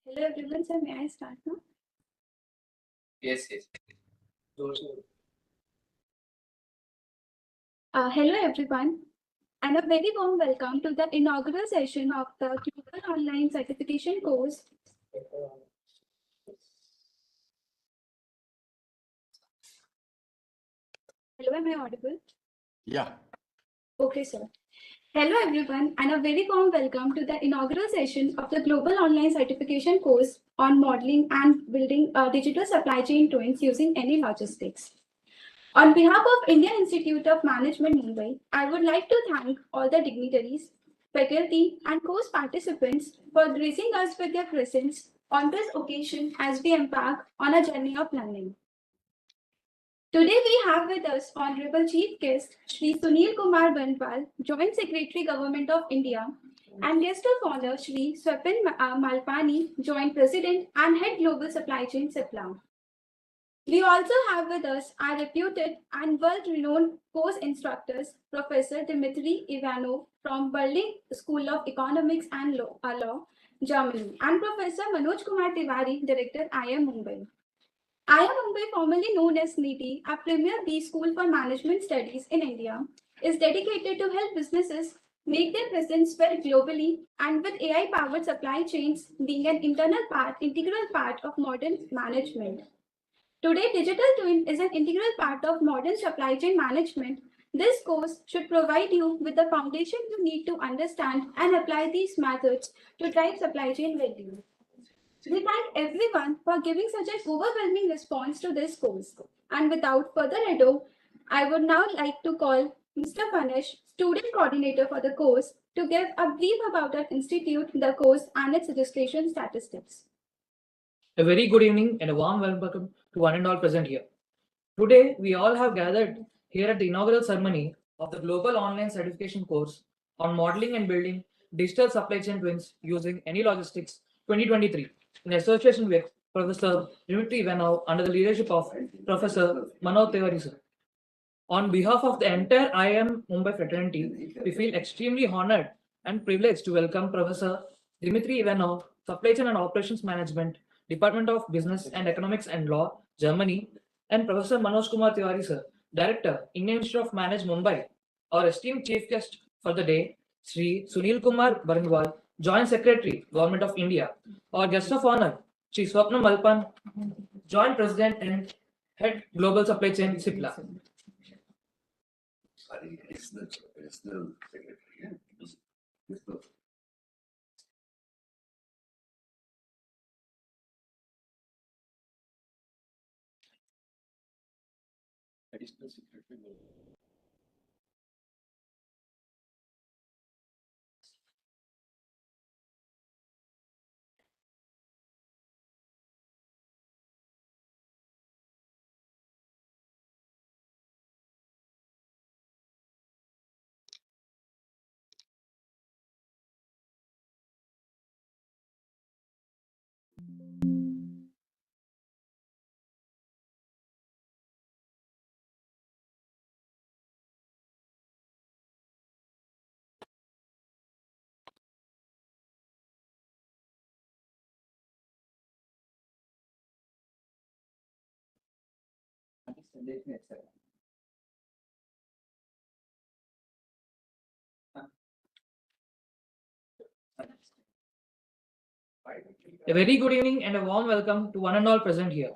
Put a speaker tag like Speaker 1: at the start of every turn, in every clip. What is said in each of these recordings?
Speaker 1: Hello everyone, sir. May I start now?
Speaker 2: Yes.
Speaker 1: Hello everyone, and a very warm welcome to the inaugural session of the Global Online Certification course. Hello, am I audible?
Speaker 2: Yeah.
Speaker 1: Okay, sir. Hello everyone, and a very warm welcome to the inaugural session of the Global Online Certification course on modeling and building digital supply chain twins using AnyLogistix. On behalf of Indian Institute of Management Mumbai, I would like to thank all the dignitaries, faculty, and course participants for gracing us with their presence on this occasion as we embark on a journey of learning. Today we have with us Honorable Chief Guest Shri Sunil Kumar Banwal, Joint Secretary Government of India, and Guest of Honor Shri Swapin Malpani, Joint President and Head Global Supply Chain CIPLA. We also have with us our reputed and world-renowned course instructors, Professor Dmitry Ivanov from Berlin School of Economics and Law, Germany, and Professor Manoj Tiwari, Director IIM Mumbai. IIM Mumbai, formerly known as NITI, a premier B school for management studies in India, is dedicated to help businesses make their presence felt globally, and with AI-powered supply chains being an integral part of modern management. Today, digital twin is an integral part of modern supply chain management. This course should provide you with the foundation you need to understand and apply these methods to drive supply chain value. We thank everyone for giving such an overwhelming response to this course. And without further ado, I would now like to call Mr. Panesh, student coordinator for the course, to give a brief about our institute, the course, and its registration statistics.
Speaker 3: A very good evening and a warm welcome to one and all present here. Today, we all have gathered here at the inaugural ceremony of the Global Online Certification course on modeling and building digital supply chain twins using AnyLogistix 2023 in association with Professor Dmitry Ivanov under the leadership of Professor Manoj Tiwari sir. On behalf of the entire IIM Mumbai fraternity, we feel extremely honored and privileged to welcome Professor Dmitry Ivanov, Supply Chain and Operations Management, Department of Business and Economics and Law, Germany, and Professor Manoj Tiwari sir, Director, Indian Institute of Management Mumbai. Our esteemed chief guest for the day, Sri Sunil Kumar Barnwal, Joint Secretary, Government of India. Our guest of honor, Sri Swapna Malpan, Joint President and Head Global Supply Chain CIPLA.
Speaker 2: Sorry, it's the secretary. Yeah. Additional secretary.
Speaker 3: A very good evening and a warm welcome to one and all present here.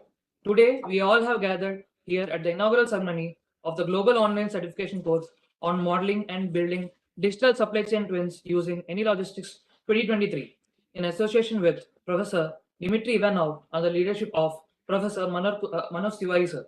Speaker 3: Today, we all have gathered here at the inaugural ceremony of the Global Online Certification course on modeling and building digital supply chain twins using AnyLogistix 2023 in association with Professor Dmitry Ivanov under the leadership of Professor Manoj Tiwari sir.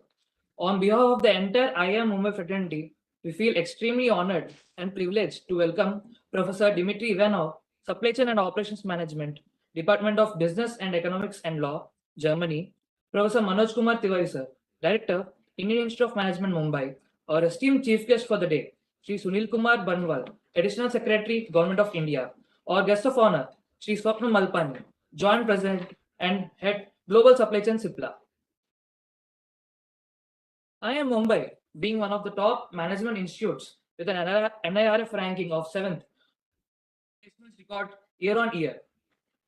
Speaker 3: On behalf of the entire IIM Mumbai fraternity, we feel extremely honored and privileged to welcome Professor Dmitry Ivanov, Supply Chain and Operations Management, Department of Business and Economics and Law, Germany, Professor Manoj Tiwari sir, Director, Indian Institute of Management Mumbai, our esteemed chief guest for the day, Sri Sunil Kumar Banwal, Additional Secretary, Government of India, our guest of honor, Sri Swapna Malpani, Joint President and Head Global Supply Chain CIPLA. IIM Mumbai, being one of the top management institutes with an NIRF ranking of 7th, record year on year.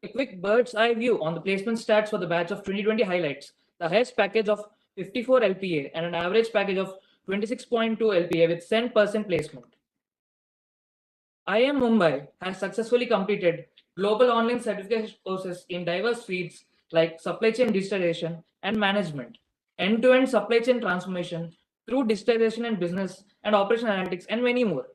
Speaker 3: A quick bird's eye view on the placement stats for the batch of 2020 highlights the highest package of 54 LPA and an average package of 26.2 LPA with 10% placement. IIM Mumbai has successfully completed global online certification courses in diverse fields like supply chain digitalization and management, end-to-end supply chain transformation through digitalization and business and operational analytics, and many more.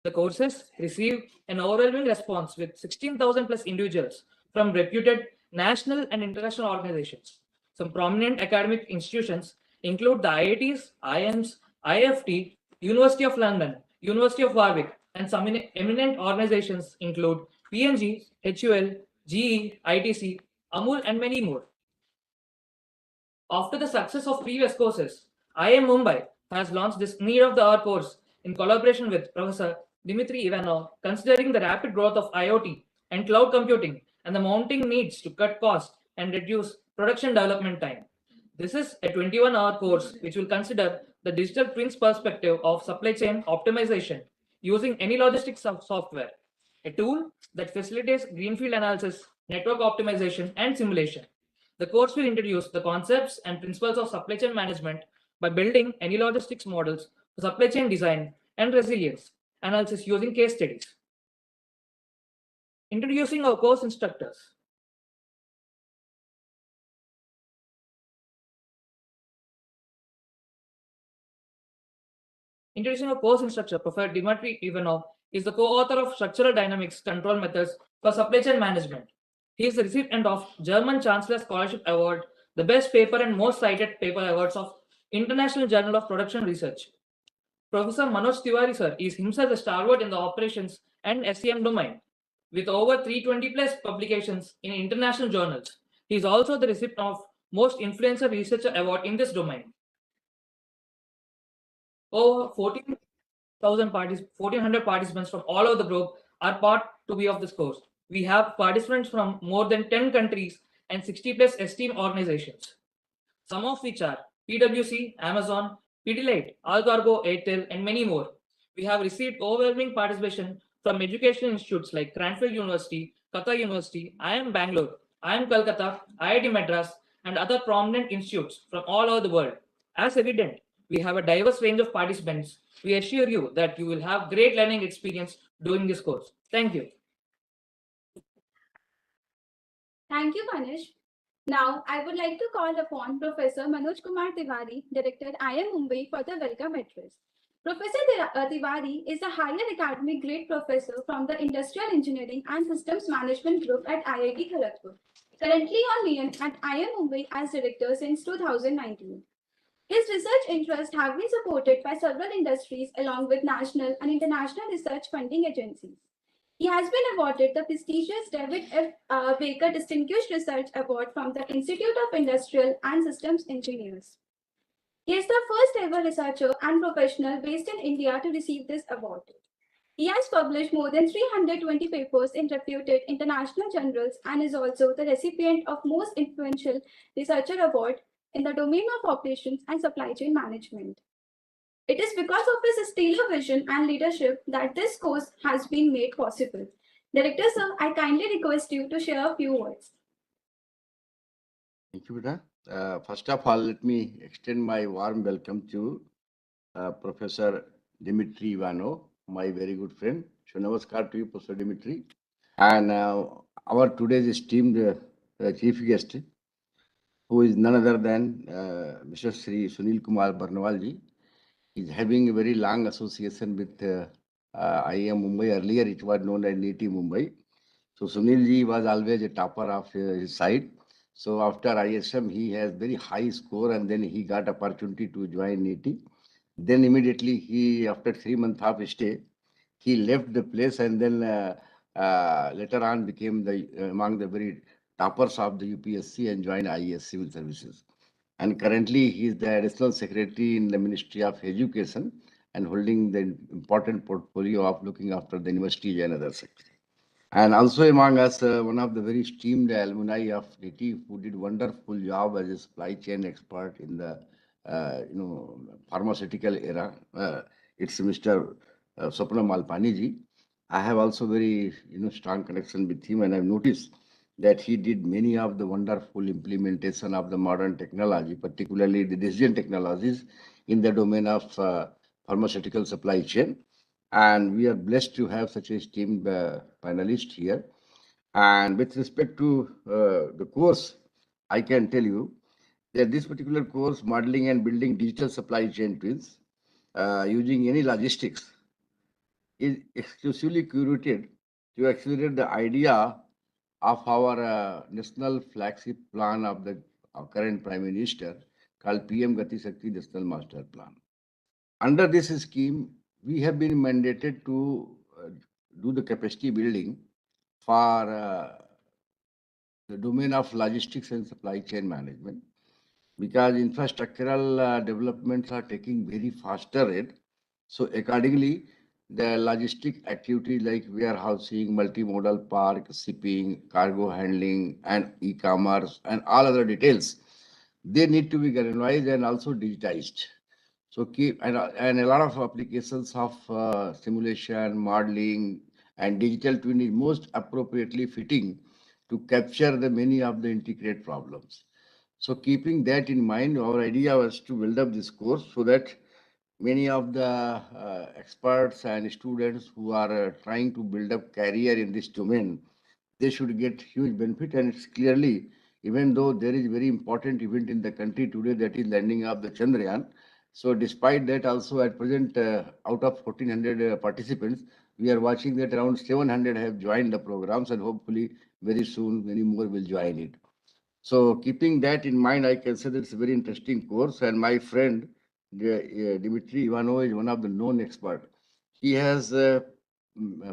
Speaker 3: The courses received an overwhelming response with 16,000 plus individuals from reputed national and international organizations. Some prominent academic institutions include the IITs, IIMs, IFT, University of London, University of Warwick, and some eminent organizations include PNG, HUL, GE, ITC, Amul, and many more. After the success of previous courses, IIM Mumbai has launched this Need of the Hour course in collaboration with Professor Dmitry Ivanov, considering the rapid growth of IoT and cloud computing and the mounting needs to cut costs and reduce production development time. This is a 21-hour course which will consider the digital twins perspective of supply chain optimization using AnyLogistix software, a tool that facilitates greenfield analysis, network optimization, and simulation. The course will introduce the concepts and principles of supply chain management by building AnyLogistix models for supply chain design and resilience analysis using case studies. Introducing our course instructors. Introducing our course instructor, Professor Dmitry Ivanov is the co-author of Structural Dynamics Control Methods for Supply Chain Management. He is the recipient of German Chancellor Scholarship Award, the best paper and most cited paper awards of International Journal of Production Research. Professor Manoj Tiwari sir is himself a stalwart in the operations and SCM domain, with over 320 plus publications in international journals. He is also the recipient of Most Influential Researcher Award in this domain. Over 1,400 participants from all over the globe are part to be of this course. We have participants from more than 10 countries and 60 plus esteemed organizations, some of which are PwC, Amazon, Pidilite, Alcargo, Airtel, and many more. We have received overwhelming participation from educational institutes like Cranfield University, Kaka University, IIM Bangalore, IIM Calcutta, IIT Madras, and other prominent institutes from all over the world. As evident, we have a diverse range of participants. We assure you that you will have great learning experience doing this course. Thank you.
Speaker 1: Thank you, Manish. Now, I would like to call upon Professor Manoj Kumar Tiwari, Director IIM Mumbai, for the welcome address. Professor Tiwari is a higher academic grade professor from the Industrial Engineering and Systems Management Group at IIT Kharagpur, currently on leave at IIM Mumbai as director since 2019. His research interests have been supported by several industries along with national and international research funding agencies. He has been awarded the prestigious David F. Baker Distinguished Research Award from the Institute of Industrial and Systems Engineers. He is the first ever researcher and professional based in India to receive this award. He has published more than 320 papers in reputed international journals and is also the recipient of Most Influential Researcher Award in the domain of operations and supply chain management. It is because of his stellar vision and leadership that this course has been made possible. Director sir, I kindly request you to share a few words.
Speaker 2: Thank you, Bida. First of all, let me extend my warm welcome to Professor Dmitry Ivanov, my very good friend. So, namaskar to you, Professor Dmitry. And our today's esteemed chief guest, who is none other than Mr. Sri Sunil Kumar Barnawalji, is having a very long association with IIM Mumbai. Earlier, it was known as NITI Mumbai. So, Sunilji was always a topper of his side. So, after ISM, he has very high score, and then he got opportunity to join NITI. Then immediately, he, after 3 months of stay, he left the place, and then later on became the among the very toppers of the UPSC and joined IAS Civil Services. And currently, he is the Additional Secretary in the Ministry of Education and holding the important portfolio of looking after the universities and other sectors. And also among us, one of the very esteemed alumni of NITI who did wonderful job as a supply chain expert in the pharmaceutical era. It's Mr. Swapna Malpani ji. I have also very strong connection with him, and I've noticed that he did many of the wonderful implementation of the modern technology, particularly the decision technologies in the domain of pharmaceutical supply chain. And we are blessed to have such a esteemed panelist here. And with respect to the course, I can tell you that this particular course, Modeling and Building Digital Supply Chain Twins, using any logistics, is exclusively curated to accelerate the idea of our national flagship plan of the current Prime Minister called PM Gati Shakti National Master Plan. Under this scheme, we have been mandated to do the capacity building for the domain of logistics and supply chain management because infrastructural developments are taking very faster rate. So accordingly, the logistic activities like warehousing, multimodal park, shipping, cargo handling, and e-commerce, and all other details, they need to be granularized and also digitized. So keep and a lot of applications of simulation, modeling, and digital twin is most appropriately fitting to capture the many of the integrate problems. So keeping that in mind, our idea was to build up this course so that many of the experts and students who are trying to build up career in this domain, they should get huge benefit. And it's clearly, even though there is very important event in the country today that is landing of the Chandrayaan, so despite that also at present, out of 1400 participants, we are watching that around 700 have joined the programs and hopefully very soon many more will join it. So keeping that in mind, I can say that it's a very interesting course. And my friend Dmitry Ivanov is one of the known expert. He has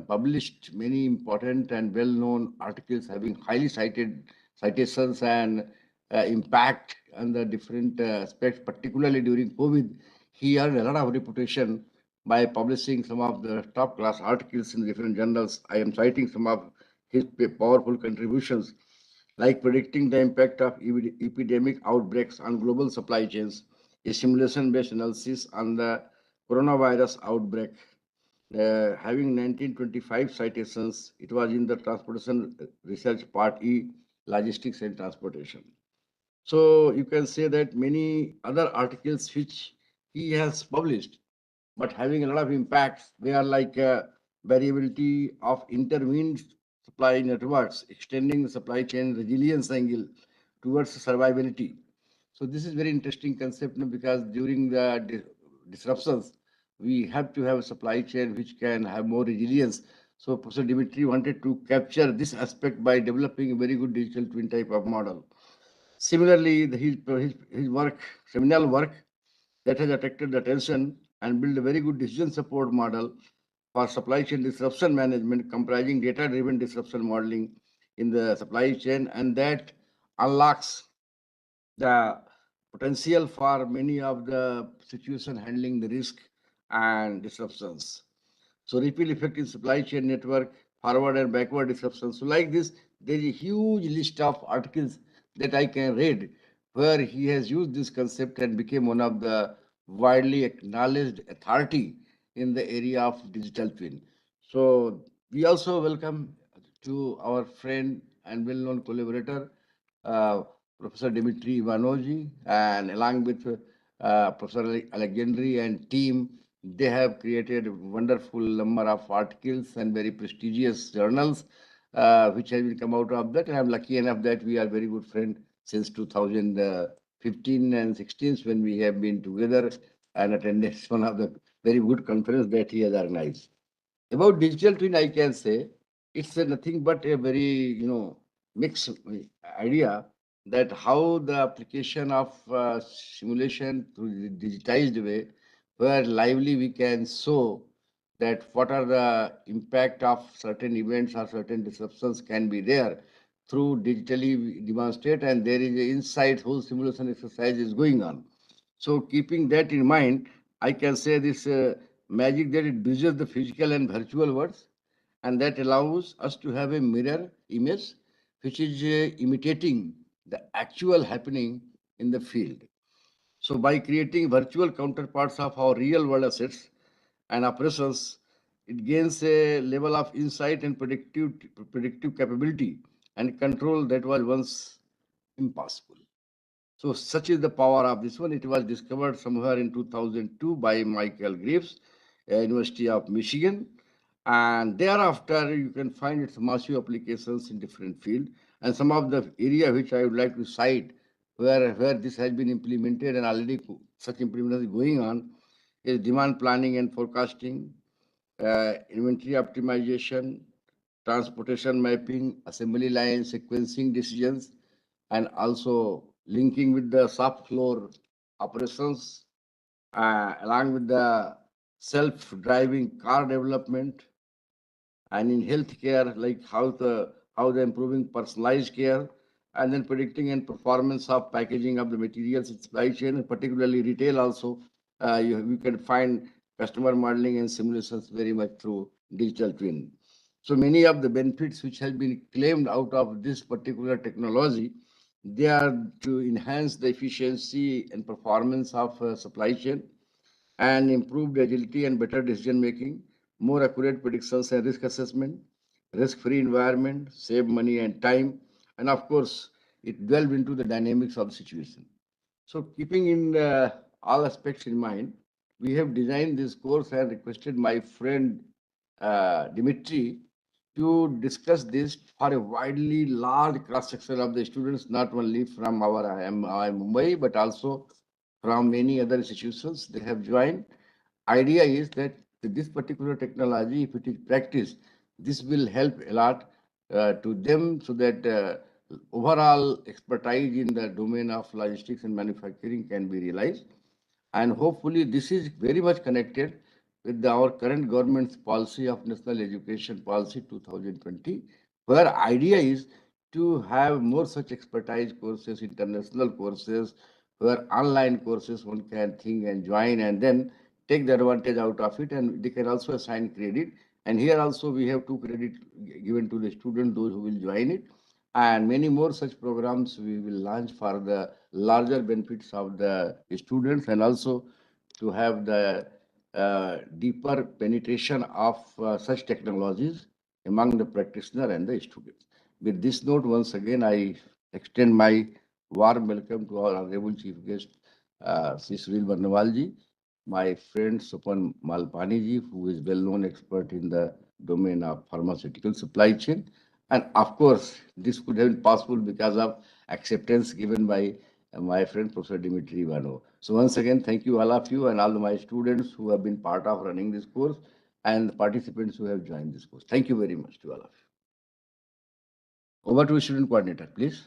Speaker 2: published many important and well-known articles having highly cited citations and impact on the different aspects, particularly during COVID. He earned a lot of reputation by publishing some of the top-class articles in different journals. I am citing some of his powerful contributions like predicting the impact of epidemic outbreaks on global supply chains, a simulation-based analysis on the coronavirus outbreak, having 1925 citations. It was in the Transportation Research Part E, Logistics and Transportation. So you can say that many other articles which he has published, but having a lot of impacts, they are like variability of intervened supply networks, extending the supply chain resilience angle towards survivability. So this is very interesting concept because during the disruptions, we have to have a supply chain which can have more resilience. So Professor Dimitri wanted to capture this aspect by developing a very good digital twin type of model. Similarly, his work, seminal work that has attracted the attention and built a very good decision support model for supply chain disruption management comprising data-driven disruption modeling in the supply chain, and that unlocks the potential for many of the situation handling the risk and disruptions. So ripple effect in supply chain network, forward and backward disruptions. So like this, there is a huge list of articles that I can read where he has used this concept and became one of the widely acknowledged authority in the area of digital twin. So we also welcome to our friend and well-known collaborator, uh, Professor Dmitry Ivanovji, and along with Professor Alexandri and team, they have created a wonderful number of articles and very prestigious journals, which have been come out of that. And I'm lucky enough that we are very good friends since 2015 and 16 when we have been together and attended one of the very good conference that he has organized. About digital twin, I can say it's nothing but a very mixed idea that how the application of simulation through the digitized way, where lively we can show that what are the impact of certain events or certain disruptions can be there through digitally we demonstrate, and there is an inside whole simulation exercise is going on. So keeping that in mind, I can say this magic that it bridges the physical and virtual worlds, and that allows us to have a mirror image which is imitating the actual happening in the field. So by creating virtual counterparts of our real world assets and operations, it gains a level of insight and predictive capability and control that was once impossible. So such is the power of this one. It was discovered somewhere in 2002 by Michael Graves, University of Michigan. And thereafter, you can find its massive applications in different fields. And some of the area which I would like to cite where this has been implemented and already such implementation is going on is demand planning and forecasting, inventory optimization, transportation mapping, assembly line sequencing decisions, and also linking with the shop floor operations, along with the self-driving car development, and in healthcare, like how the improving personalized care, and then predicting and performance of packaging of the materials in supply chain, and particularly retail also. You can find customer modeling and simulations very much through digital twin. So many of the benefits which have been claimed out of this particular technology, they are to enhance the efficiency and performance of supply chain, and improved agility and better decision making, more accurate predictions and risk assessment, risk-free environment, save money and time, and of course, it delved into the dynamics of the situation. So keeping in all aspects in mind, we have designed this course and requested my friend Dmitry to discuss this for a widely large cross-section of the students, not only from our IIM Mumbai, but also from many other institutions they have joined. Idea is that this particular technology, if it is practiced, this will help a lot to them, so that overall expertise in the domain of logistics and manufacturing can be realized. And hopefully this is very much connected with our current government's policy of National Education Policy 2020, where idea is to have more such expertise courses, international courses, where online courses one can think and join and then take the advantage out of it, and they can also assign credit. And here also we have 2 credit given to the student, those who will join it, and many more such programs we will launch for the larger benefits of the students, and also to have the deeper penetration of such technologies among the practitioner and the students. With this note, once again, I extend my warm welcome to our honorable chief guest, Sri Sunil Barnawalji, my friend Supan Malpani ji, who is well-known expert in the domain of pharmaceutical supply chain. And of course, this could have been possible because of acceptance given by my friend Professor Dmitry Ivanov. So once again, thank you all of you and all my students who have been part of running this course, and the participants who have joined this course. Thank you very much to all of you. Over to student coordinator, please.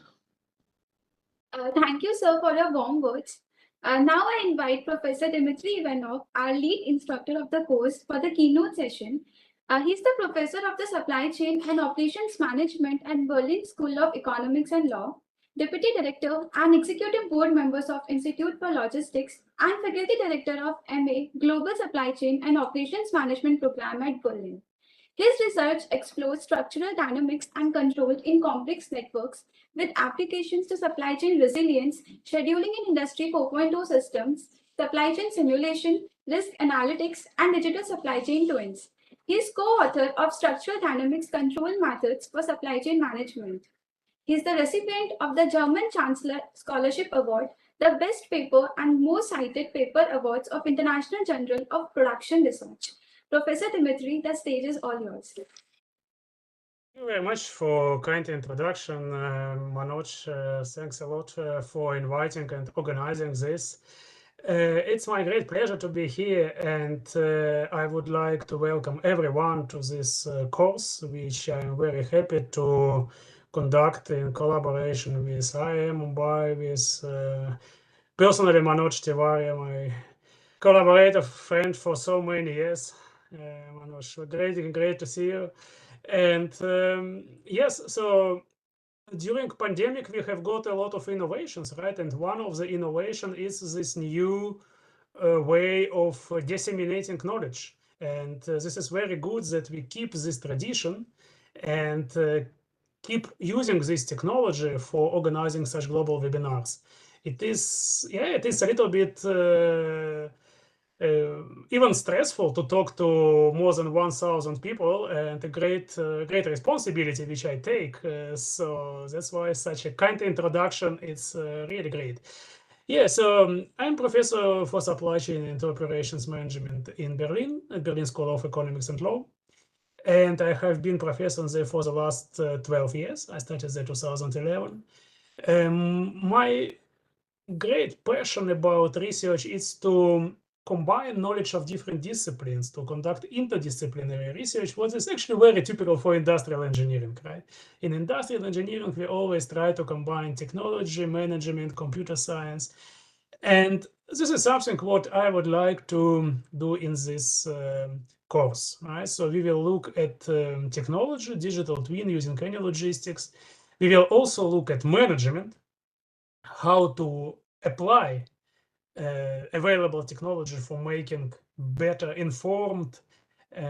Speaker 1: Thank you, sir, for your warm words. Now I invite Professor Dmitry Ivanov, our lead instructor of the course, for the keynote session. He's the professor of the Supply Chain and Operations Management at Berlin School of Economics and Law, Deputy Director and Executive Board members of Institute for Logistics, and Faculty Director of MA Global Supply Chain and Operations Management Program at Berlin. His research explores structural dynamics and control in complex networks with applications to supply chain resilience, scheduling in Industry 4.0 systems, supply chain simulation, risk analytics, and digital supply chain twins. He is co-author of Structural Dynamics Control Methods for Supply Chain Management. He is the recipient of the German Chancellor Scholarship Award, the Best Paper and Most Cited Paper Awards of International Journal of Production Research. Professor Dmitry, the stage is all yours.
Speaker 4: Thank you very much for kind introduction, Manoj. Thanks a lot for inviting and organizing this. It's my great pleasure to be here, and I would like to welcome everyone to this course, which I am very happy to conduct in collaboration with IIM Mumbai, with personally Manoj Tiwari, my collaborator friend for so many years. Manoj, great to see you. And yes, so during pandemic, we have got a lot of innovations, right? And one of the innovation is this new way of disseminating knowledge. And this is very good that we keep this tradition and keep using this technology for organizing such global webinars. It is a little bit even stressful to talk to more than 1,000 people, and a great responsibility which I take. So that's why such a kind introduction is really great. Yeah, so I'm professor for supply chain and operations management in Berlin, at Berlin School of Economics and Law. And I have been professor there for the last 12 years. I started there 2011. My great passion about research is to combine knowledge of different disciplines to conduct interdisciplinary research, what is actually very typical for industrial engineering, right? In industrial engineering, we always try to combine technology, management, computer science. And this is something what I would like to do in this course, right? So we will look at technology, digital twin using AnyLogistix. We will also look at management, how to apply available technology for making better informed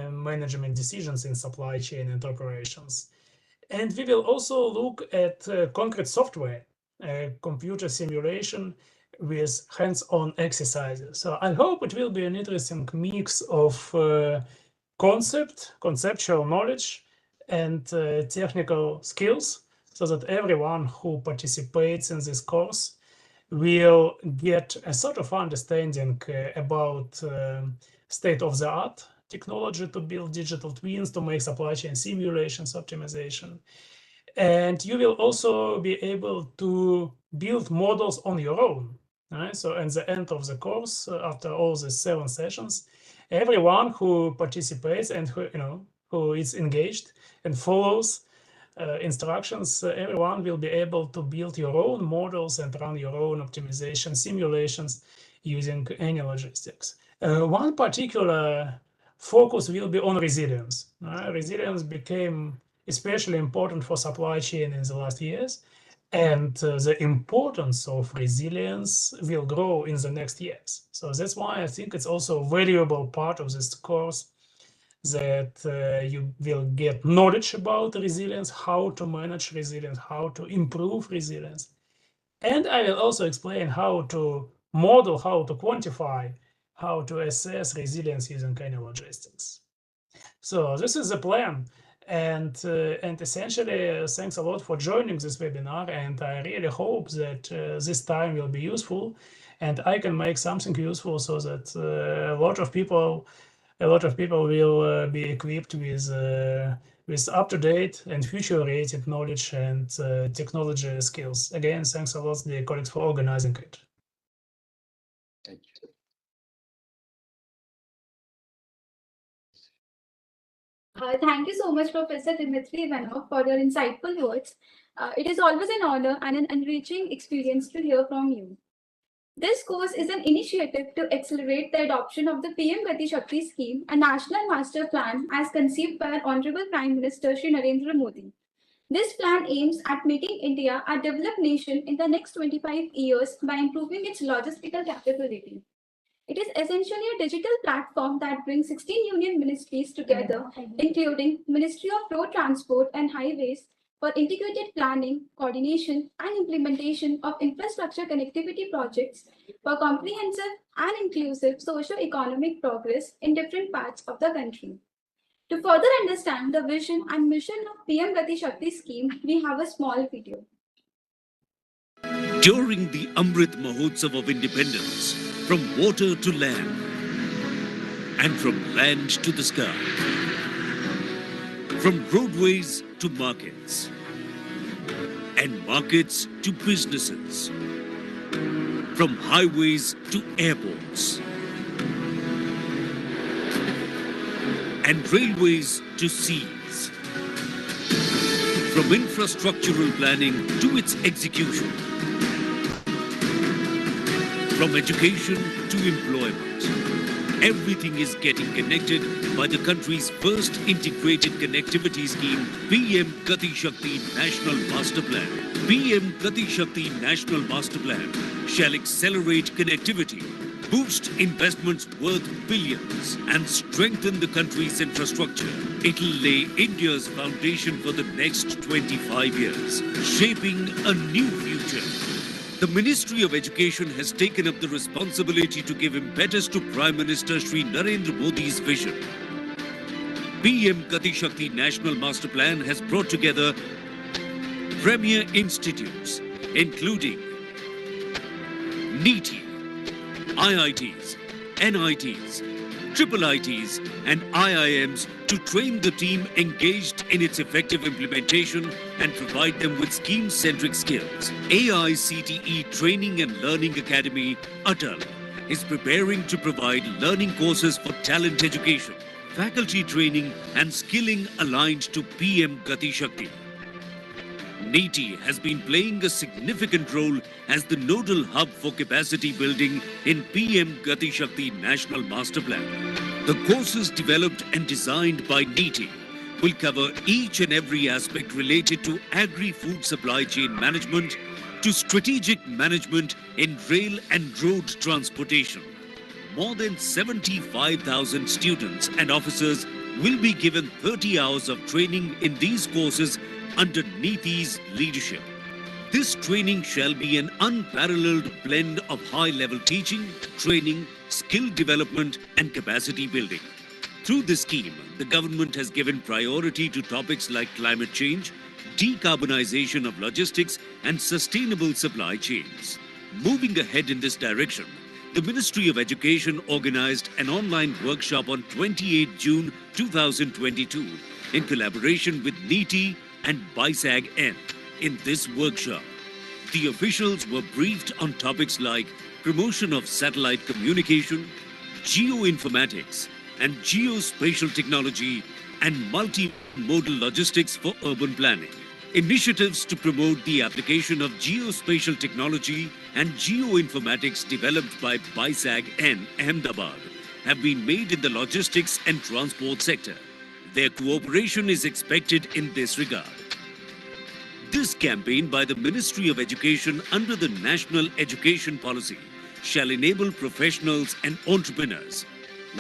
Speaker 4: management decisions in supply chain and operations. And we will also look at concrete software, computer simulation with hands-on exercises. So I hope it will be an interesting mix of conceptual knowledge and technical skills, so that everyone who participates in this course will get a sort of understanding about state-of-the-art technology to build digital twins, to make supply chain simulations, optimization. And you will also be able to build models on your own. Right? So at the end of the course, after all the 7 sessions, everyone who participates and who is engaged and follows instructions, everyone will be able to build your own models and run your own optimization simulations using AnyLogistix. One particular focus will be on resilience. Resilience became especially important for supply chain in the last years, and the importance of resilience will grow in the next years. So that's why I think it's also a valuable part of this course, that you will get knowledge about resilience, how to manage resilience, how to improve resilience. And I will also explain how to model, how to quantify, how to assess resilience using AnyLogistix. So this is the plan. And essentially, thanks a lot for joining this webinar. And I really hope that this time will be useful and I can make something useful so that a lot of people will be equipped with up-to-date and future-oriented knowledge and technology skills. Again, thanks a lot, dear colleagues, for organizing it.
Speaker 2: Thank you.
Speaker 1: Thank you so much, Professor Dmitry Ivanov, for your insightful words. It is always an honor and an enriching experience to hear from you. This course is an initiative to accelerate the adoption of the PM Gati Shakti scheme, a national master plan as conceived by our Honorable Prime Minister Shri Narendra Modi. This plan aims at making India a developed nation in the next 25 years by improving its logistical capability. It is essentially a digital platform that brings 16 union ministries together, including Ministry of Road Transport and Highways, for integrated planning, coordination, and implementation of infrastructure connectivity projects for comprehensive and inclusive socio-economic progress in different parts of the country. To further understand the vision and mission of PM Gati Shakti scheme, we have a small video.
Speaker 5: During the Amrit Mahotsav of independence, from water to land, and from land to the sky, from roadways to markets, and markets to businesses, from highways to airports, and railways to seas, from infrastructural planning to its execution, from education to employment, everything is getting connected by the country's first integrated connectivity scheme, PM Gati Shakti National Master Plan. PM Gati Shakti National Master Plan shall accelerate connectivity, boost investments worth billions, and strengthen the country's infrastructure. It'll lay India's foundation for the next 25 years, shaping a new future. The Ministry of Education has taken up the responsibility to give impetus to Prime Minister Shri Narendra Modi's vision. PM Gati Shakti National Master Plan has brought together premier institutes, including NEETI, IITs, NITs, triple ITs and IIMs to train the team engaged in its effective implementation and provide them with scheme-centric skills. AICTE Training and Learning Academy, ATAL, is preparing to provide learning courses for talent education, faculty training and skilling aligned to PM Gati Shakti. NEETI has been playing a significant role as the nodal hub for capacity building in PM Gati Shakti National Master Plan. The courses developed and designed by NEETI will cover each and every aspect related to agri-food supply chain management to strategic management in rail and road transportation. More than 75,000 students and officers will be given 30 hours of training in these courses under NEETI's leadership. This training shall be an unparalleled blend of high-level teaching, training, skill development and capacity building. Through this scheme, the government has given priority to topics like climate change, decarbonization of logistics and sustainable supply chains. Moving ahead in this direction, the Ministry of Education organized an online workshop on 28 June 2022 in collaboration with NEETI and BISAG-N. In this workshop, the officials were briefed on topics like promotion of satellite communication, geoinformatics and geospatial technology and multimodal logistics for urban planning. Initiatives to promote the application of geospatial technology and geoinformatics developed by BISAG-N Ahmedabad have been made in the logistics and transport sector. Their cooperation is expected in this regard. This campaign by the Ministry of Education under the National Education Policy shall enable professionals and entrepreneurs.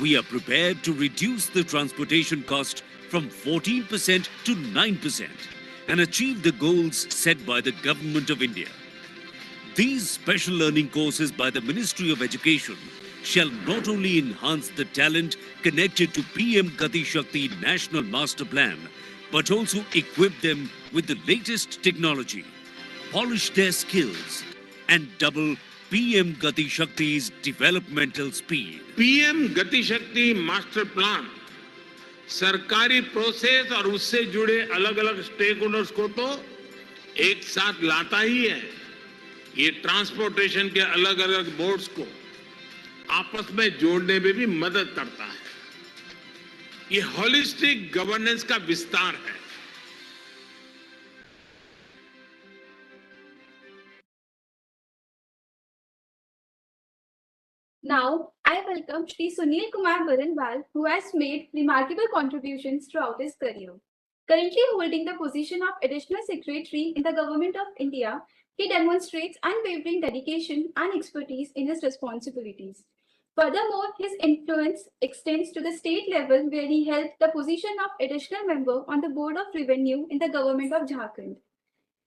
Speaker 5: We are prepared to reduce the transportation cost from 14% to 9% and achieve the goals set by the Government of India. These special learning courses by the Ministry of Education shall not only enhance the talent connected to PM Gati Shakti National Master Plan, but also equip them with the latest technology, polish their skills, and double PM Gati Shakti's developmental speed.
Speaker 6: PM गति शक्ति master plan सरकारी process और उससे जुड़े अलग अलग stake holders को तो एक साथ लाता ही है। ये ट्रांसपोर्टेशन के अलग अलग बोर्ड्स को आपस में जोड़ने में भी मदद करता है। ये होलिस्टिक गवर्नेंस का विस्तार है।
Speaker 1: Now, I welcome Shri Sunil Kumar Baranwal, who has made remarkable contributions throughout his career. Currently holding the position of Additional Secretary in the Government of India, he demonstrates unwavering dedication and expertise in his responsibilities. Furthermore, his influence extends to the state level where he held the position of additional member on the Board of Revenue in the Government of Jharkhand.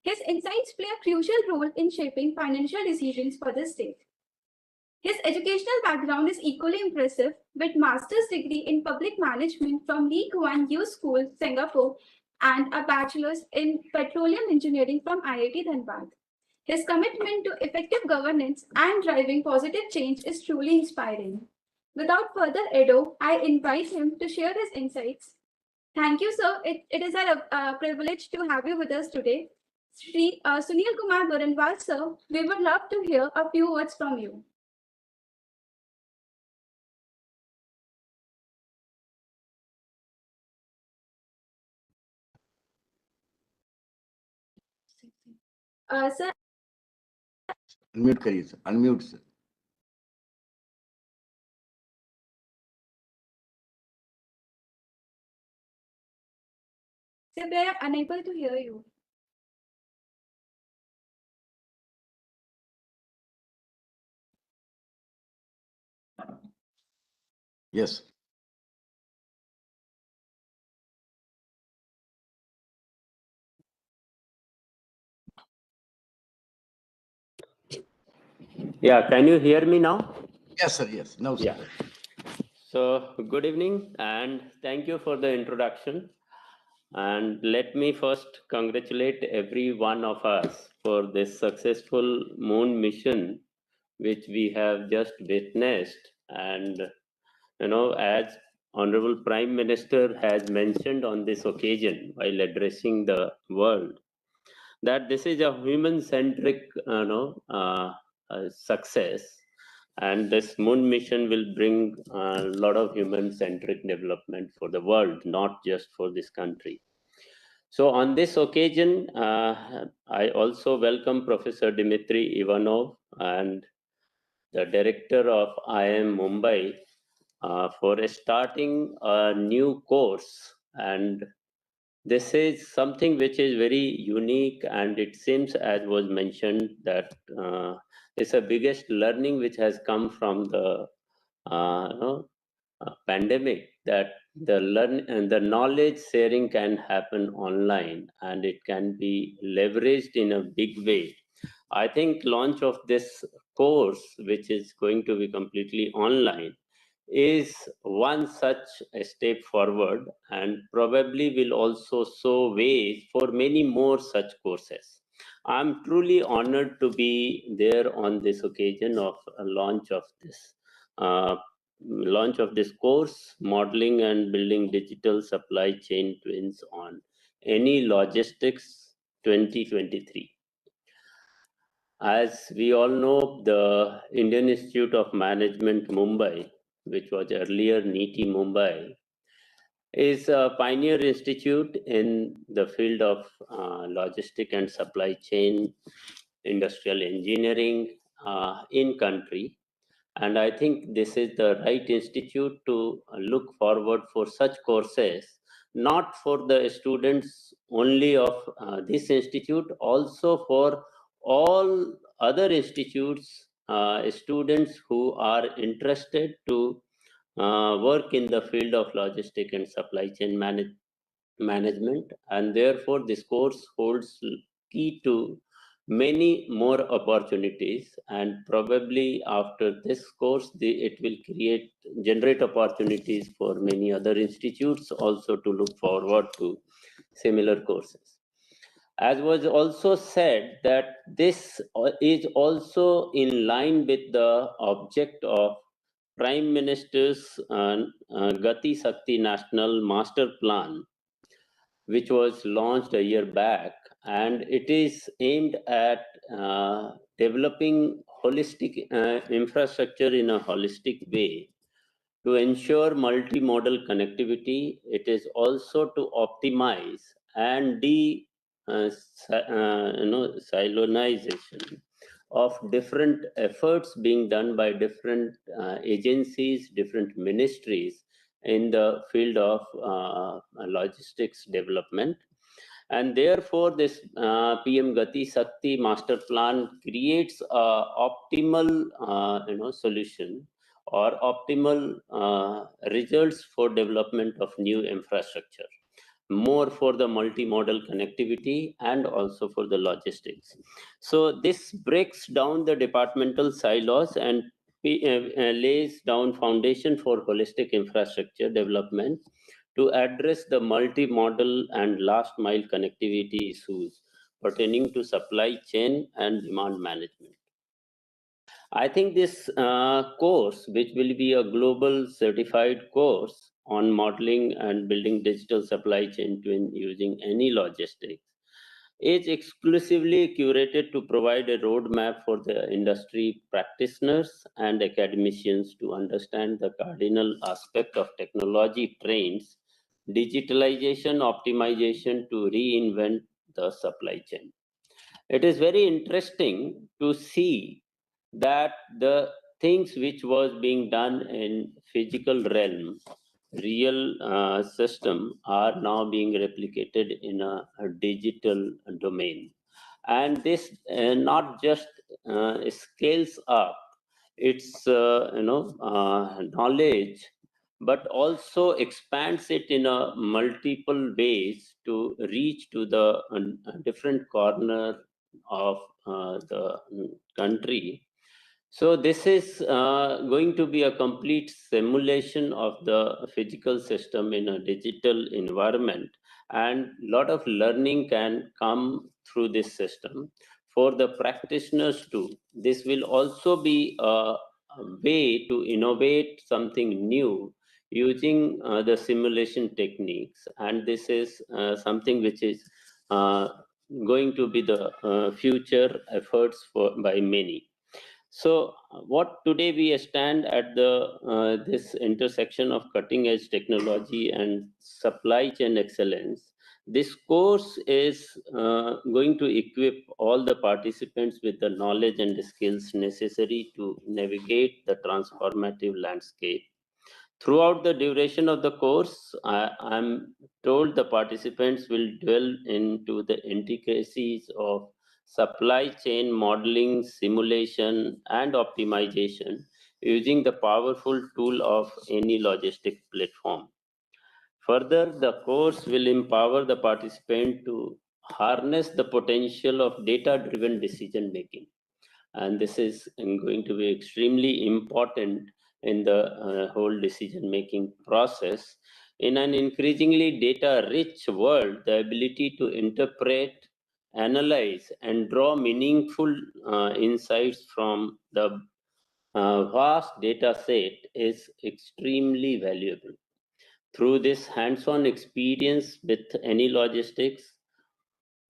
Speaker 1: His insights play a crucial role in shaping financial decisions for the state. His educational background is equally impressive, with master's degree in public management from Lee Kuan Yew School, Singapore, and a bachelor's in petroleum engineering from IIT Dhanbad. His commitment to effective governance and driving positive change is truly inspiring. Without further ado, I invite him to share his insights. Thank you, sir. It is a privilege to have you with us today. Shri Sunil Kumar Baranwal, sir, we would love to hear a few words from you. Sir,
Speaker 2: unmute करिए sir, unmute sir.
Speaker 1: we are unable to hear you.
Speaker 2: Yes.
Speaker 7: Yeah, can you hear me now?
Speaker 2: Yes, sir. Yes. Now, sir.
Speaker 7: Yeah. So, good evening and thank you for the introduction. And let me first congratulate every one of us for this successful moon mission, which we have just witnessed. And, as Honorable Prime Minister has mentioned on this occasion while addressing the world, that this is a human-centric, success, and this moon mission will bring a lot of human-centric development for the world, not just for this country. So on this occasion, I also welcome Professor Dmitry Ivanov and the director of IIM Mumbai for starting a new course, and this is something which is very unique, and it seems, as was mentioned, that it's the biggest learning which has come from the pandemic, that the knowledge sharing can happen online and it can be leveraged in a big way. I think launch of this course, which is going to be completely online, is one such a step forward, and probably will also show ways for many more such courses. I'm truly honored to be there on this occasion of a uh, launch of this course, Modeling and Building Digital Supply Chain Twins on AnyLogistix 2023. As we all know, the Indian Institute of Management Mumbai, which was earlier NITI Mumbai, is a pioneer institute in the field of logistic and supply chain, industrial engineering in country. And I think this is the right institute to look forward for such courses, not for the students only of this institute, also for all other institutes, students who are interested to work in the field of logistic and supply chain management. And therefore, this course holds key to many more opportunities, and probably after this course it will generate opportunities for many other institutes also to look forward to similar courses. As was also said, that this is also in line with the object of Prime Minister's Gati Shakti National Master Plan, which was launched a year back, and it is aimed at developing holistic infrastructure in a holistic way to ensure multimodal connectivity. It is also to optimize and silonization of different efforts being done by different agencies, different ministries in the field of logistics development. And therefore, this PM Gati Shakti master plan creates a optimal solution or optimal results for development of new infrastructure, more for the multimodal connectivity and also for the logistics. So this breaks down the departmental silos and lays down foundation for holistic infrastructure development to address the multimodal and last mile connectivity issues pertaining to supply chain and demand management. I think this course, which will be a global certified course on modeling and building digital supply chain twin using AnyLogistix, is exclusively curated to provide a roadmap for the industry practitioners and academicians to understand the cardinal aspect of technology trends, digitalization, optimization to reinvent the supply chain. It is very interesting to see that the things which was being done in physical realm, real system, are now being replicated in a digital domain. And this not just scales up its knowledge, but also expands it in a multiple ways to reach to the different corner of the country, So this is going to be a complete simulation of the physical system in a digital environment, and a lot of learning can come through this system. For the practitioners too, this will also be a way to innovate something new using the simulation techniques, and this is something which is going to be the future efforts by many. So, what today we stand at the this intersection of cutting edge technology and supply chain excellence. This course is going to equip all the participants with the knowledge and skills necessary to navigate the transformative landscape. Throughout the duration of the course, I'm told the participants will dwell into the intricacies of supply chain modeling, simulation, and optimization using the powerful tool of AnyLogistix platform. Further, the course will empower the participant to harness the potential of data-driven decision making, and this is going to be extremely important in the whole decision making process. In an increasingly data rich world, the ability to interpret, analyze, and draw meaningful insights from the vast data set is extremely valuable. Through this hands-on experience with AnyLogistix,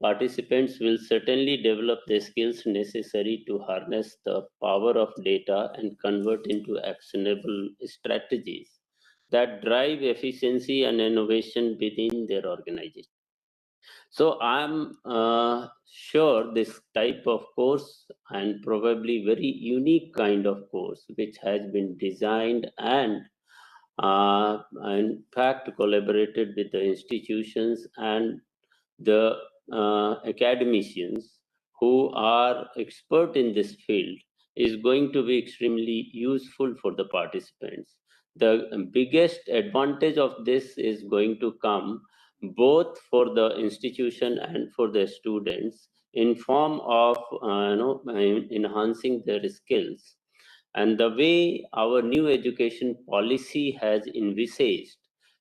Speaker 7: participants will certainly develop the skills necessary to harness the power of data and convert into actionable strategies that drive efficiency and innovation within their organization. So I'm sure this type of course, and probably very unique kind of course, which has been designed and in fact collaborated with the institutions and the academicians who are expert in this field, is going to be extremely useful for the participants. The biggest advantage of this is going to come both for the institution and for the students in form of enhancing their skills. And the way our new education policy has envisaged,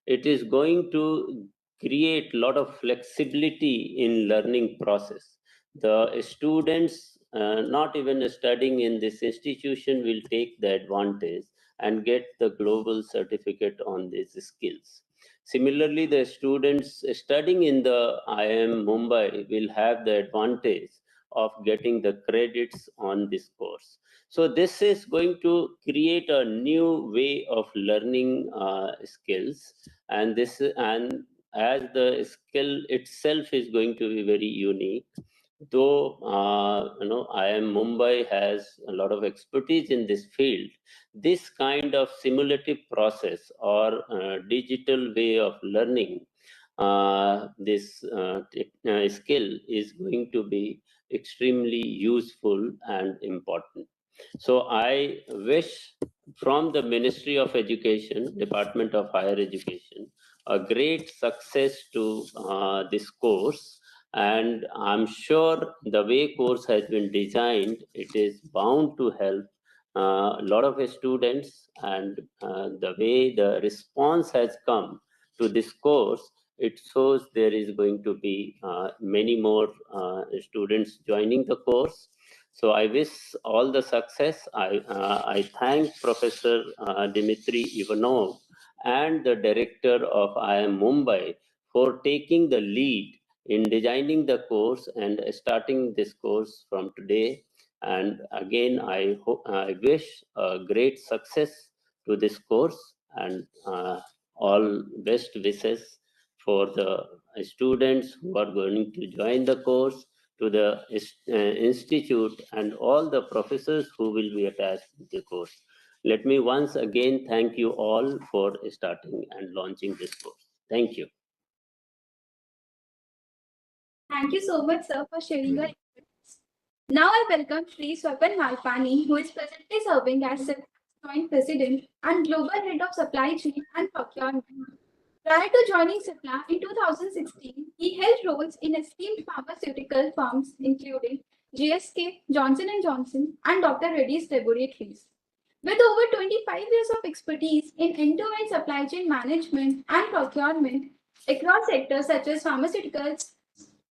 Speaker 7: it is going to create a lot of flexibility in learning process. The students not even studying in this institution will take the advantage and get the global certificate on these skills. Similarly, the students studying in the IIM Mumbai will have the advantage of getting the credits on this course. So this is going to create a new way of learning skills, and as the skill itself is going to be very unique. Though IIM Mumbai has a lot of expertise in this field, this kind of simulative process or digital way of learning this skill is going to be extremely useful and important. So I wish from the Ministry of Education, Department of Higher Education, a great success to this course. And I'm sure the way course has been designed, it is bound to help a lot of students, and the way the response has come to this course, it shows there is going to be many more students joining the course. So I wish all the success. I thank Professor Dmitry Ivanov and the director of IIM Mumbai for taking the lead in designing the course and starting this course from today. And again, I wish great success to this course, and all best wishes for the students who are going to join the course, to the institute, and all the professors who will be attached to the course. Let me once again thank you all for starting and launching this course. Thank you.
Speaker 1: Thank you so much, sir, for sharing your experience. Now I welcome Sri Swapan Malpani, who is presently serving as Joint President and Global Head of Supply Chain and Procurement. Prior to joining CIPLA in 2016, he held roles in esteemed pharmaceutical firms including GSK, Johnson & Johnson, and Dr. Reddy's Laboratories. With over 25 years of expertise in end-to-end supply chain management and procurement across sectors such as pharmaceuticals,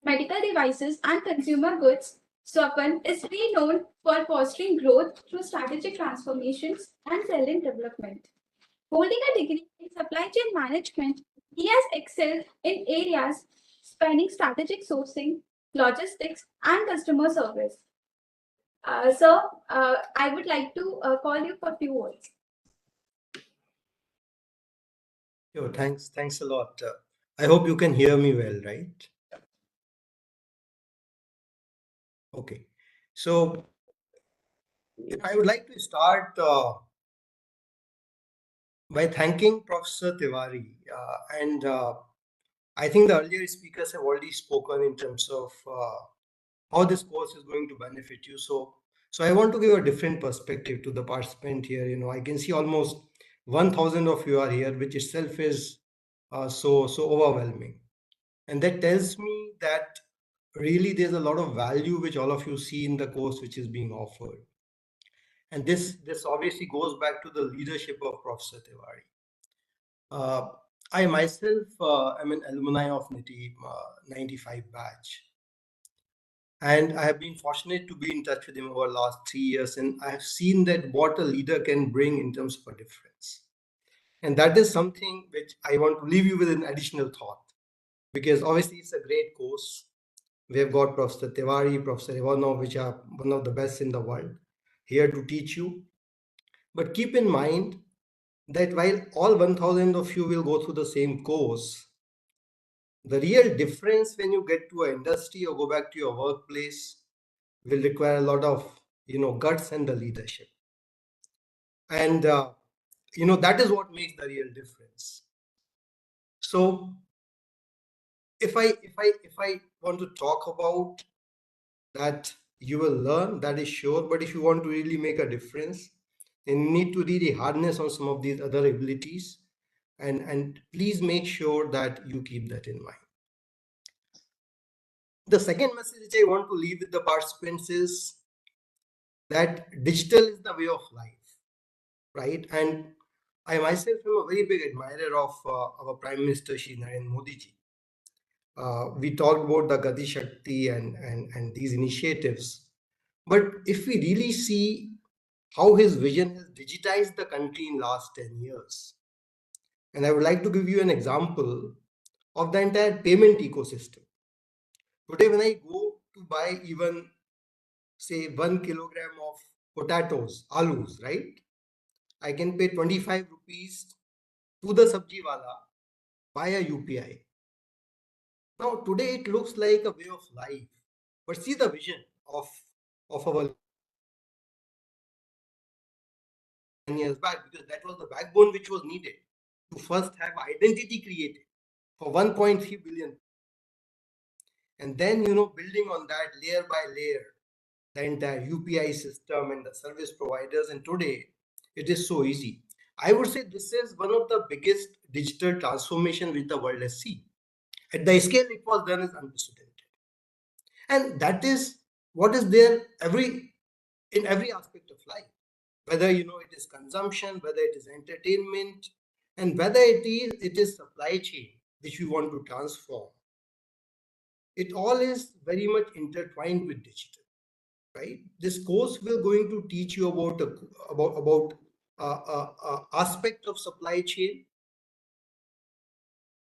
Speaker 1: medical devices, and consumer goods, Swapan is renowned for fostering growth through strategic transformations and talent development. Holding a degree in supply chain management, he has excelled in areas spanning strategic sourcing, logistics, and customer service. Sir, I would like to call you for a few words.
Speaker 8: Sure, thanks a lot. I hope you can hear me well, right? Okay, so I would like to start by thanking Professor Tiwari, and I think the earlier speakers have already spoken in terms of how this course is going to benefit you. So I want to give a different perspective to the participant here. I can see almost 1,000 of you are here, which itself is so overwhelming, and that tells me that really there's a lot of value which all of you see in the course which is being offered. And this obviously goes back to the leadership of Professor Tiwari. I myself am an alumni of NITI 95 batch. And I have been fortunate to be in touch with him over the last 3 years. And I have seen that what a leader can bring in terms of a difference. And that is something which I want to leave you with an additional thought. Because obviously it's a great course. We have got Professor Tiwari, Professor Ivanov, which are one of the best in the world, here to teach you. But keep in mind that while all 1,000 of you will go through the same course, the real difference when you get to an industry or go back to your workplace will require a lot of guts and the leadership. And that is what makes the real difference. So if I want to talk about that, you will learn, that is sure. But if you want to really make a difference, then you need to really harness on some of these other abilities, and please make sure that you keep that in mind. The second message which I want to leave with the participants is that digital is the way of life, right? And I myself am a very big admirer of our Prime Minister Shri Narendra Modi ji. We talked about the Gati Shakti and these initiatives. But if we really see how his vision has digitized the country in last 10 years, and I would like to give you an example of the entire payment ecosystem. Today, when I go to buy even, say, 1 kilogram of potatoes, alus, right? I can pay 25 rupees to the sabji wala via UPI. Now, today it looks like a way of life. But see the vision of our 10 years back, because that was the backbone which was needed to first have identity created for 1.3 billion. And then, building on that layer by layer, the entire UPI system and the service providers. And today, it is so easy. I would say this is one of the biggest digital transformation which the world has seen. At the scale it was done is unprecedented. And that is what is there in every aspect of life. Whether it is consumption, whether it is entertainment, and whether it is supply chain which we want to transform. It all is very much intertwined with digital, right? This course will going to teach you about aspect of supply chain,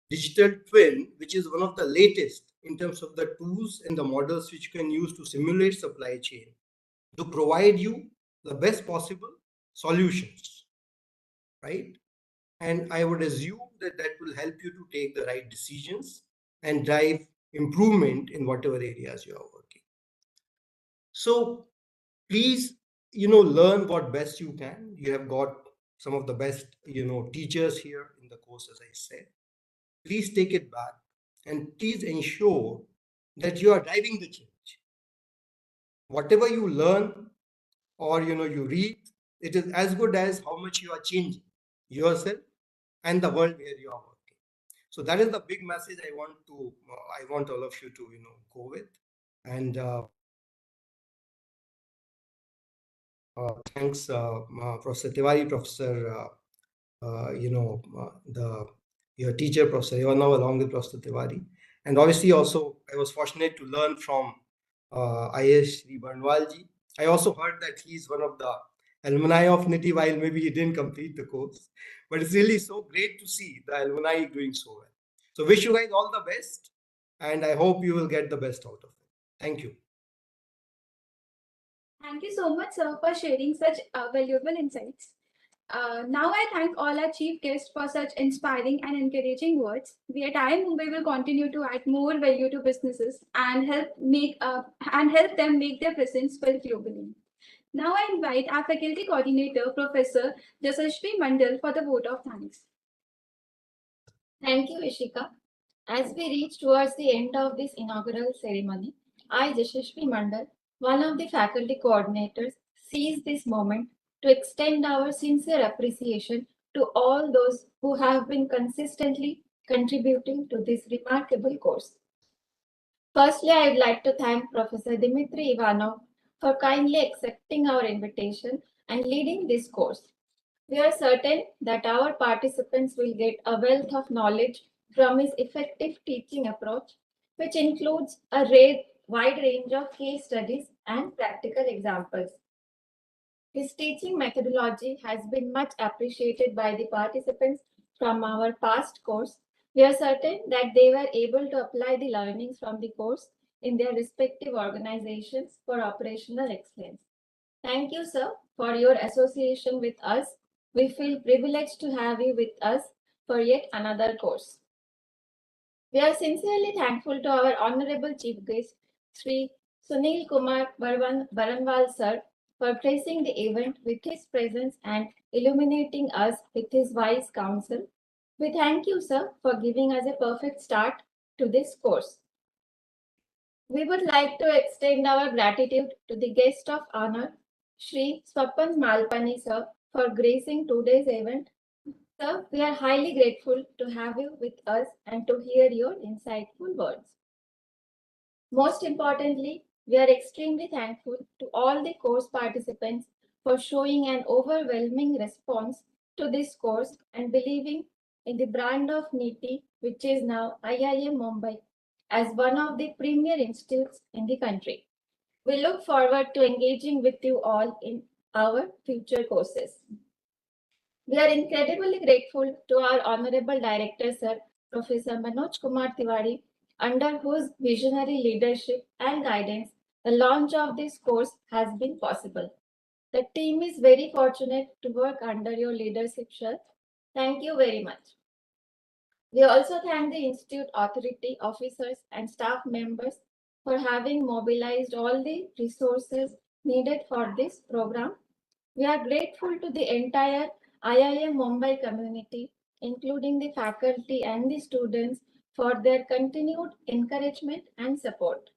Speaker 8: digital twin, which is one of the latest in terms of the tools and the models which you can use to simulate supply chain to provide you the best possible solutions, right? And I would assume that will help you to take the right decisions and drive improvement in whatever areas you are working. So please, learn what best you can. You have got some of the best, teachers here in the course, as I said. Please take it back and please ensure that you are driving the change. Whatever you learn or, you read, it is as good as how much you are changing yourself and the world where you are working. So that is the big message I want all of you to, go with. And Thanks, Professor Tiwari, Professor, your teacher, Professor Ivanov, along with Professor Tiwari. And obviously, also, I was fortunate to learn from IS Shri Barnwalji. I also heard that he's one of the alumni of NITI, while maybe he didn't complete the course. But it's really so great to see the alumni doing so well. So wish you guys all the best, and I hope you will get the best out of it. Thank you.
Speaker 1: Thank you so much, sir, for sharing such valuable insights. Now I thank all our chief guests for such inspiring and encouraging words. We at IIM Mumbai will continue to add more value to businesses and help them make their presence felt globally. Now I invite our faculty coordinator, Professor Jasashvi Mandal, for the vote of thanks.
Speaker 9: Thank you, Ishika. As we reach towards the end of this inaugural ceremony, I, Jasashvi Mandal, one of the faculty coordinators, seize this moment to extend our sincere appreciation to all those who have been consistently contributing to this remarkable course. Firstly, I would like to thank Professor Dmitry Ivanov for kindly accepting our invitation and leading this course. We are certain that our participants will get a wealth of knowledge from his effective teaching approach, which includes a wide range of case studies and practical examples. His teaching methodology has been much appreciated by the participants from our past course. We are certain that they were able to apply the learnings from the course in their respective organizations for operational excellence. Thank you, sir, for your association with us. We feel privileged to have you with us for yet another course. We are sincerely thankful to our Honorable Chief Guest, Sri Sunil Kumar Baranwal, sir, for gracing the event with his presence and illuminating us with his wise counsel. We thank you, sir, for giving us a perfect start to this course. We would like to extend our gratitude to the guest of honor, Sri Swapan Malpani, sir, for gracing today's event. Sir, we are highly grateful to have you with us and to hear your insightful words. Most importantly, we are extremely thankful to all the course participants for showing an overwhelming response to this course and believing in the brand of NITI, which is now IIM Mumbai, as one of the premier institutes in the country. We look forward to engaging with you all in our future courses. We are incredibly grateful to our Honorable Director, Sir, Professor Manoj Tiwari, under whose visionary leadership and guidance the launch of this course has been possible. The team is very fortunate to work under your leadership, sir. Thank you very much. We also thank the Institute authority officers and staff members for having mobilized all the resources needed for this program. We are grateful to the entire IIM Mumbai community, including the faculty and the students, for their continued encouragement and support.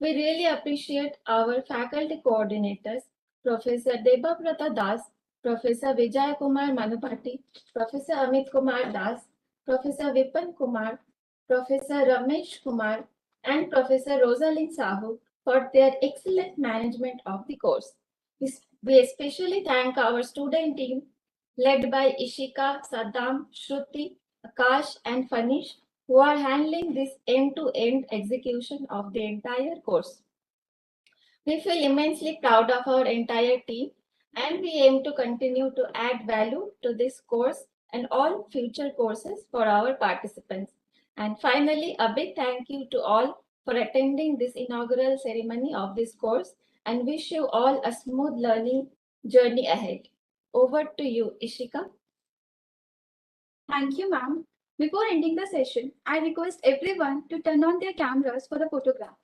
Speaker 9: We really appreciate our faculty coordinators, Professor Debabrata Das, Professor Vijay Kumar Manupati, Professor Amit Kumar Das, Professor Vipan Kumar, Professor Ramesh Kumar, and Professor Rosalind Sahu for their excellent management of the course. We especially thank our student team led by Ishika, Saddam, Shruti, Akash, and Fanish, who are handling this end-to-end execution of the entire course. We feel immensely proud of our entire team, and we aim to continue to add value to this course and all future courses for our participants. And finally, a big thank you to all for attending this inaugural ceremony of this course, and wish you all a smooth learning journey ahead. Over to you, Ishika.
Speaker 1: Thank you, ma'am. Before ending the session, I request everyone to turn on their cameras for the photograph.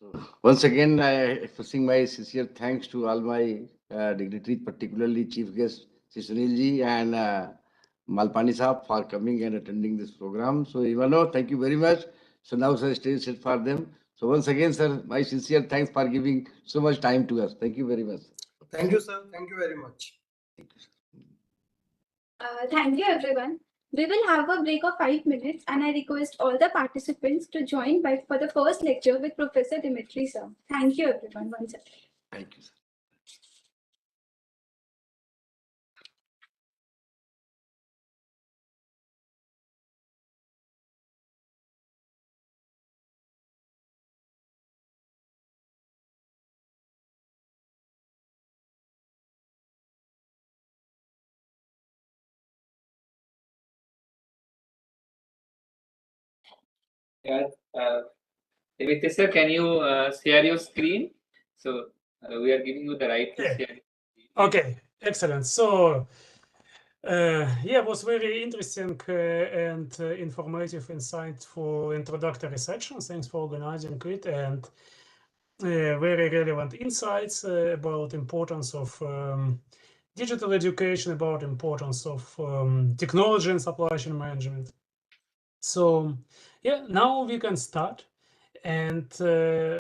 Speaker 2: So once again, I expressing my sincere thanks to all my dignitaries, particularly Chief Guest Sunilji and Malpani Saab for coming and attending this program. So Ivanov, thank you very much. So now sir, stage set for them. So once again, sir, my sincere thanks for giving so much time to us. Thank you very much.
Speaker 8: Thank you, sir. Thank you very much.
Speaker 2: Thank you, sir.
Speaker 1: Thank you, everyone. We will have a break of 5 minutes, and I request all the participants to join back for the first lecture with Professor Dmitry sir. Thank you, everyone. Once again.
Speaker 2: Thank you, sir.
Speaker 10: Yeah, Dmitry sir, can you share your screen? So we are giving you the right to
Speaker 4: Yeah.
Speaker 10: share.
Speaker 4: Okay, excellent. So, yeah, it was very interesting and informative, insightful introductory section. Thanks for organizing it, and very relevant insights about importance of digital education, about importance of technology and supply chain management. So, yeah, now we can start. And